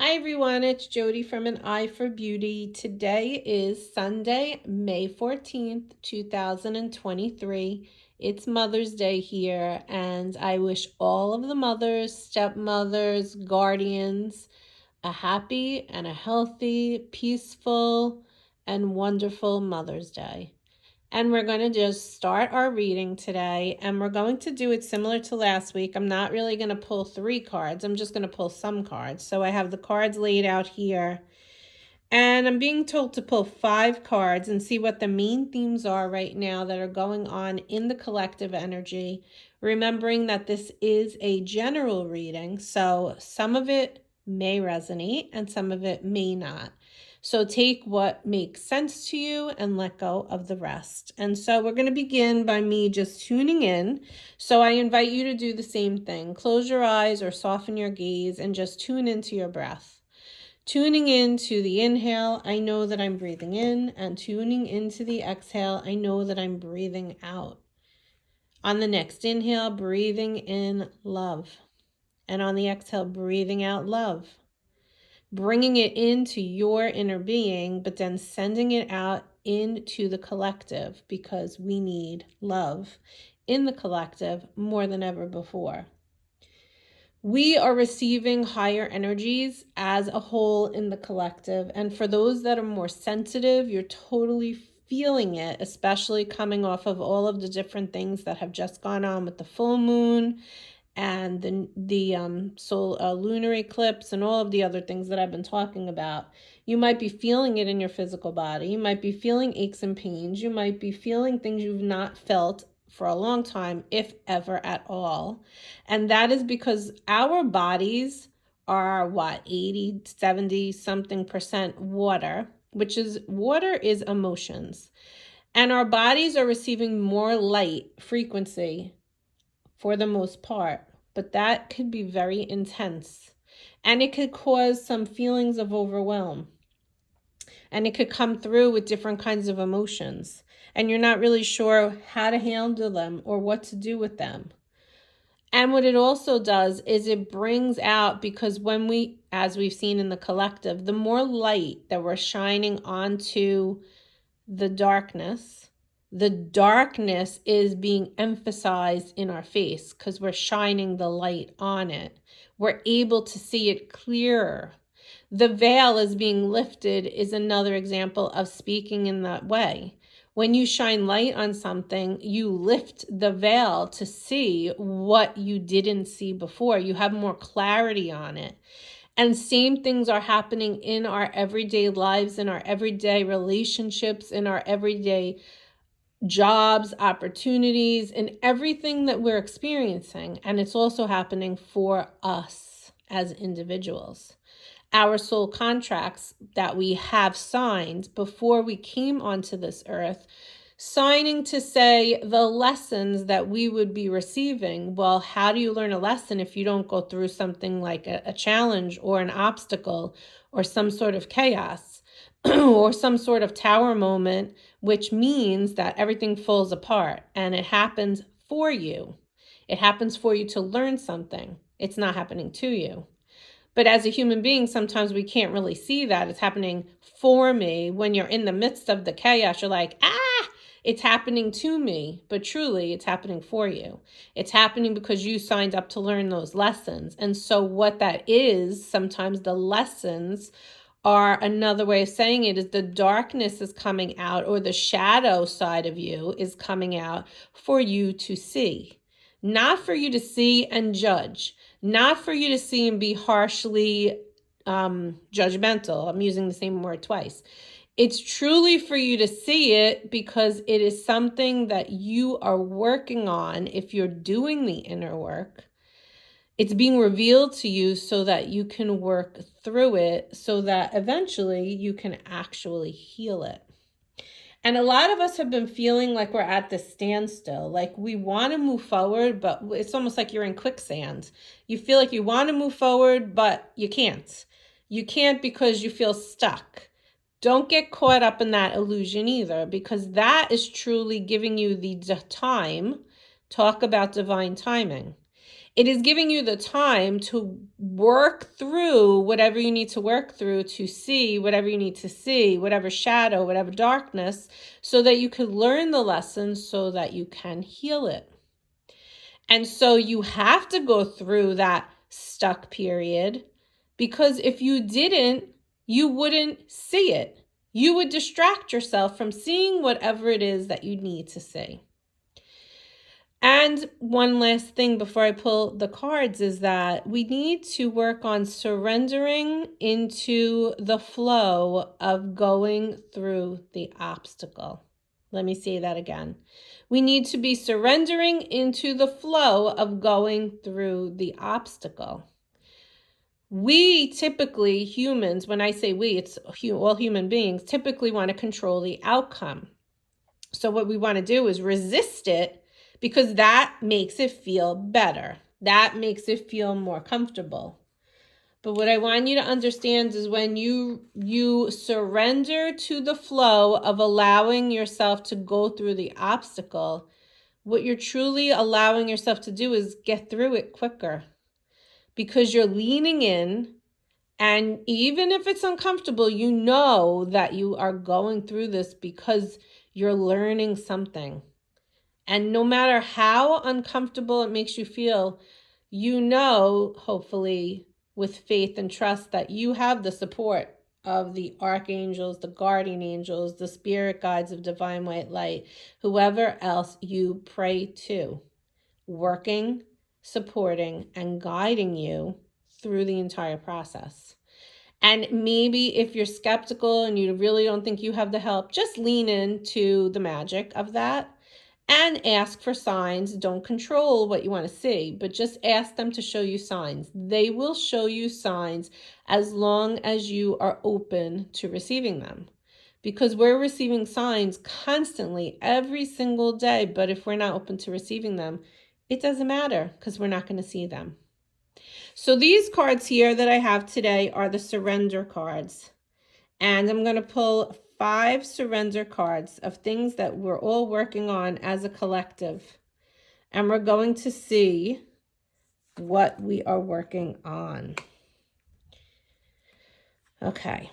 Hi everyone, it's Jody from An Eye for Beauty. Today is Sunday, May 14th, 2023. It's Mother's Day here, and I wish all of the mothers, stepmothers, guardians a happy and a healthy, peaceful, and wonderful Mother's Day. And we're going to just start our reading today, and we're going to do it similar to last week. I'm not really going to pull 3 cards. I'm just going to pull some cards. So I have the cards laid out here, and I'm being told to pull 5 cards and see what the main themes are right now that are going on in the collective energy, remembering that this is a general reading, so some of it may resonate and some of it may not. So take what makes sense to you and let go of the rest. And so we're going to begin by me just tuning in. So I invite you to do the same thing. Close your eyes or soften your gaze and just tune into your breath. Tuning into the inhale, I know that I'm breathing in, and tuning into the exhale, I know that I'm breathing out. On the next inhale, breathing in love. And on the exhale, breathing out love. Bringing it into your inner being, but then sending it out into the collective, because we need love in the collective more than ever before. We are receiving higher energies as a whole in the collective. And for those that are more sensitive, you're totally feeling it, especially coming off of all of the different things that have just gone on with the full moon and the lunar eclipse and all of the other things that I've been talking about. You might be feeling it in your physical body. You might be feeling aches and pains. You might be feeling things you've not felt for a long time, if ever at all. And that is because our bodies are 80, 70 something percent water, which is water is emotions. And our bodies are receiving more light frequency for the most part, but that could be very intense, and it could cause some feelings of overwhelm, and it could come through with different kinds of emotions, and you're not really sure how to handle them or what to do with them. And what it also does is it brings out, because when we, as we've seen in the collective, the more light that we're shining onto the darkness is being emphasized in our face because we're shining the light on it. We're able to see it clearer. The veil is being lifted is another example of speaking in that way. When you shine light on something, you lift the veil to see what you didn't see before. You have more clarity on it. And same things are happening in our everyday lives, in our everyday relationships, in our everyday jobs, opportunities, and everything that we're experiencing. And it's also happening for us as individuals. Our soul contracts that we have signed before we came onto this earth, signing to say the lessons that we would be receiving. Well, how do you learn a lesson if you don't go through something like a challenge or an obstacle or some sort of chaos or some sort of tower moment, which means that everything falls apart, and it happens for you. It happens for you to learn something. It's not happening to you. But as a human being, sometimes we can't really see that it's happening for me. When you're in the midst of the chaos, you're like, it's happening to me. But truly, it's happening for you. It's happening because you signed up to learn those lessons. And so what that is, sometimes the lessons are, another way of saying it is, the darkness is coming out, or the shadow side of you is coming out for you to see. Not for you to see and judge. Not for you to see and be harshly judgmental. I'm using the same word twice. It's truly for you to see it because it is something that you are working on. If you're doing the inner work, it's being revealed to you so that you can work through it, so that eventually you can actually heal it. And a lot of us have been feeling like we're at this standstill, like we want to move forward, but it's almost like you're in quicksand. You feel like you want to move forward, but you can't. You can't because you feel stuck. Don't get caught up in that illusion either, because that is truly giving you the time. Talk about divine timing. It is giving you the time to work through whatever you need to work through, to see whatever you need to see, whatever shadow, whatever darkness, so that you can learn the lesson so that you can heal it. And so you have to go through that stuck period, because if you didn't, you wouldn't see it. You would distract yourself from seeing whatever it is that you need to see. And one last thing before I pull the cards is that we need to work on surrendering into the flow of going through the obstacle. Let me say that again. We need to be surrendering into the flow of going through the obstacle. We typically, humans, when I say we, it's all human beings, typically want to control the outcome. So what we want to do is resist it, because that makes it feel better. That makes it feel more comfortable. But what I want you to understand is when you surrender to the flow of allowing yourself to go through the obstacle, what you're truly allowing yourself to do is get through it quicker, because you're leaning in. And even if it's uncomfortable, you know that you are going through this because you're learning something. And no matter how uncomfortable it makes you feel, you know, hopefully, with faith and trust, that you have the support of the archangels, the guardian angels, the spirit guides of divine white light, whoever else you pray to, working, supporting, and guiding you through the entire process. And maybe if you're skeptical and you really don't think you have the help, just lean into the magic of that and ask for signs. Don't control what you want to see, but just ask them to show you signs. They will show you signs as long as you are open to receiving them. Because we're receiving signs constantly, every single day. But if we're not open to receiving them, it doesn't matter, because we're not going to see them. So these cards here that I have today are the surrender cards. And I'm going to pull 5 surrender cards of things that we're all working on as a collective. And we're going to see what we are working on. Okay.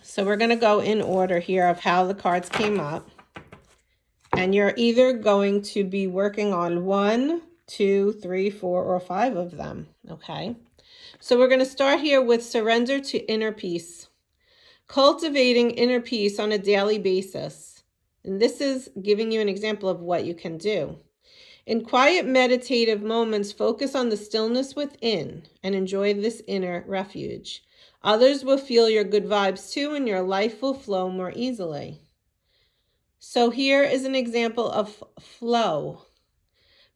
So we're going to go in order here of how the cards came up. And you're either going to be working on 1, 2, 3, 4, or 5 of them. Okay. So we're going to start here with surrender to inner peace. Cultivating inner peace on a daily basis. And this is giving you an example of what you can do. In quiet meditative moments, focus on the stillness within and enjoy this inner refuge. Others will feel your good vibes too, and your life will flow more easily. So here is an example of flow.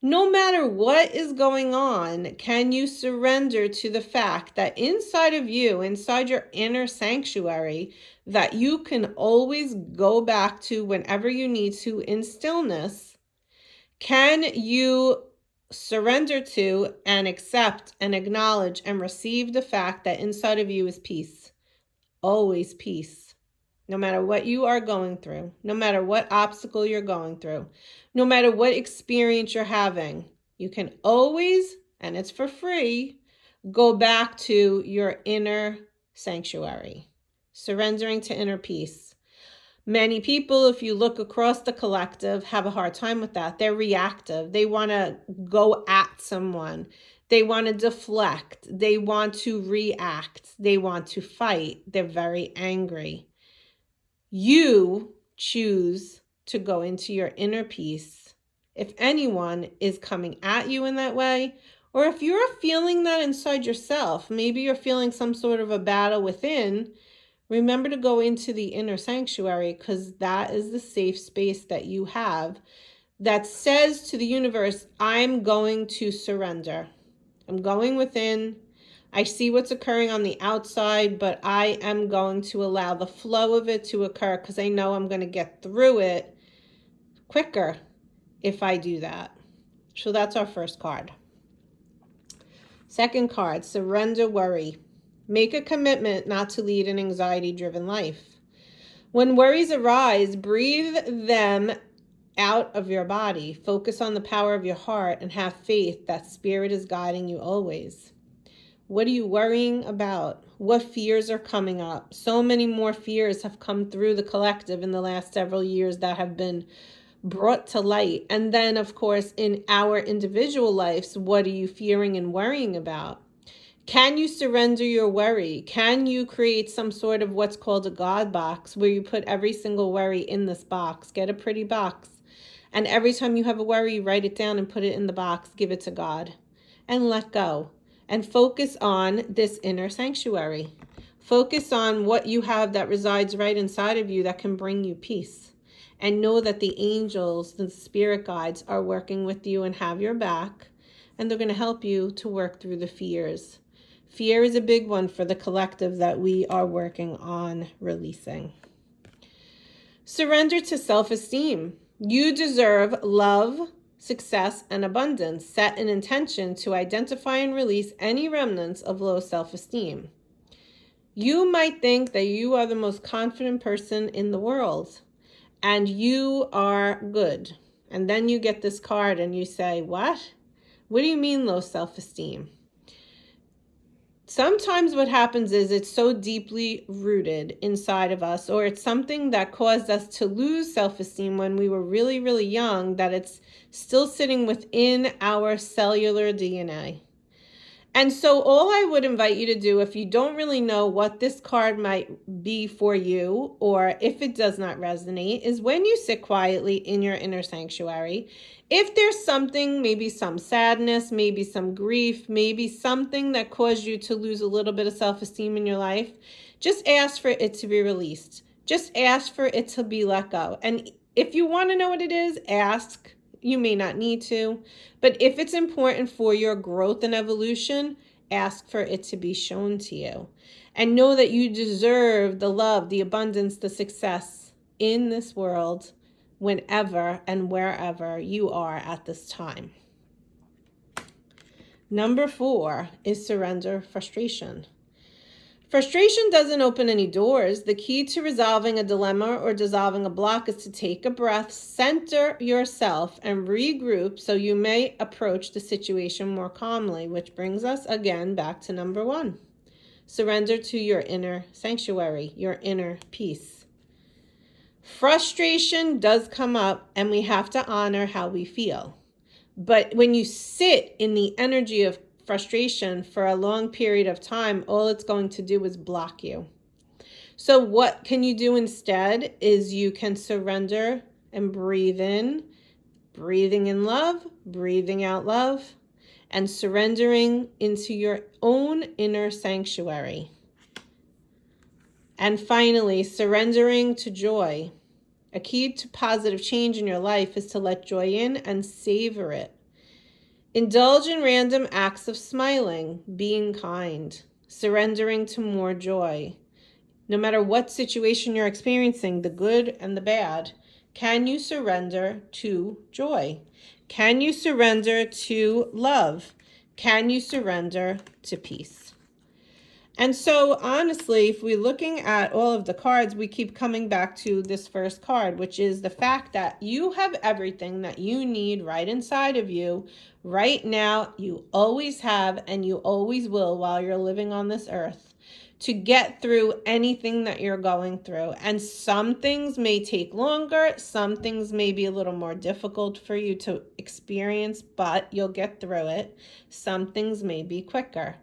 No matter what is going on, can you surrender to the fact that inside of you, inside your inner sanctuary, that you can always go back to whenever you need to in stillness? Can you surrender to and accept and acknowledge and receive the fact that inside of you is peace? Always peace. No matter what you are going through, no matter what obstacle you're going through, no matter what experience you're having, you can always, and it's for free, go back to your inner sanctuary, surrendering to inner peace. Many people, if you look across the collective, have a hard time with that. They're reactive. They want to go at someone. They want to deflect. They want to react. They want to fight. They're very angry. You choose to go into your inner peace. If anyone is coming at you in that way, or if you're feeling that inside yourself, maybe you're feeling some sort of a battle within, remember to go into the inner sanctuary, because that is the safe space that you have that says to the universe, I'm going to surrender. I'm going within. I see what's occurring on the outside, but I am going to allow the flow of it to occur, because I know I'm going to get through it quicker if I do that. So that's our first card. Second card, surrender worry. Make a commitment not to lead an anxiety-driven life. When worries arise, breathe them out of your body. Focus on the power of your heart and have faith that Spirit is guiding you always. What are you worrying about? What fears are coming up? So many more fears have come through the collective in the last several years that have been brought to light. And then, of course, in our individual lives, what are you fearing and worrying about? Can you surrender your worry? Can you create some sort of what's called a God box where you put every single worry in this box? Get a pretty box. And every time you have a worry, write it down and put it in the box. Give it to God and let go. And focus on this inner sanctuary. Focus on what you have that resides right inside of you that can bring you peace. And know that the angels, the spirit guides are working with you and have your back. And they're going to help you to work through the fears. Fear is a big one for the collective that we are working on releasing. Surrender to self-esteem. You deserve love, success, and abundance. Set an intention to identify and release any remnants of low self-esteem. You might think that you are the most confident person in the world and you are good. And then you get this card and you say, what? What do you mean low self-esteem? Sometimes what happens is it's so deeply rooted inside of us, or it's something that caused us to lose self-esteem when we were really, really young, that it's still sitting within our cellular DNA. And so all I would invite you to do, if you don't really know what this card might be for you, or if it does not resonate, is when you sit quietly in your inner sanctuary, if there's something, maybe some sadness, maybe some grief, maybe something that caused you to lose a little bit of self-esteem in your life, just ask for it to be released. Just ask for it to be let go. And if you want to know what it is, ask. You may not need to, but if it's important for your growth and evolution, ask for it to be shown to you. And know that you deserve the love, the abundance, the success in this world whenever and wherever you are at this time. Number 4 is surrender frustration. Frustration doesn't open any doors. The key to resolving a dilemma or dissolving a block is to take a breath, center yourself, and regroup so you may approach the situation more calmly, which brings us again back to number 1. Surrender to your inner sanctuary, your inner peace. Frustration does come up, and we have to honor how we feel. But when you sit in the energy of frustration for a long period of time, all it's going to do is block you. So what can you do instead is you can surrender and breathe in, breathing in love, breathing out love, and surrendering into your own inner sanctuary. And finally, surrendering to joy. A key to positive change in your life is to let joy in and savor it. Indulge in random acts of smiling, being kind, surrendering to more joy. No matter what situation you're experiencing, the good and the bad, can you surrender to joy? Can you surrender to love? Can you surrender to peace? And so honestly, if we're looking at all of the cards, we keep coming back to this first card, which is the fact that you have everything that you need right inside of you right now. You always have, and you always will while you're living on this earth, to get through anything that you're going through. And some things may take longer. Some things may be a little more difficult for you to experience, but you'll get through it. Some things may be quicker.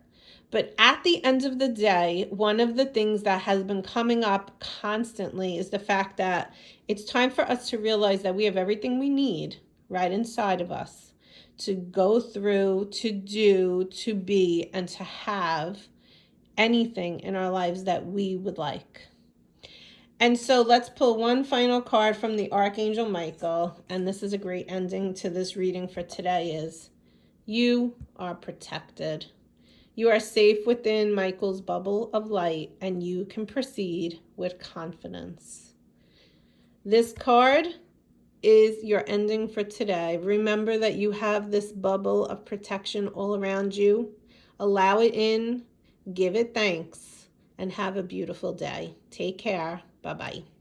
But at the end of the day, one of the things that has been coming up constantly is the fact that it's time for us to realize that we have everything we need right inside of us to go through, to do, to be, and to have anything in our lives that we would like. And so let's pull one final card from the Archangel Michael, and this is a great ending to this reading for today, is you are protected. You are safe within Michael's bubble of light, and you can proceed with confidence. This card is your ending for today. Remember that you have this bubble of protection all around you. Allow it in, give it thanks, and have a beautiful day. Take care. Bye-bye.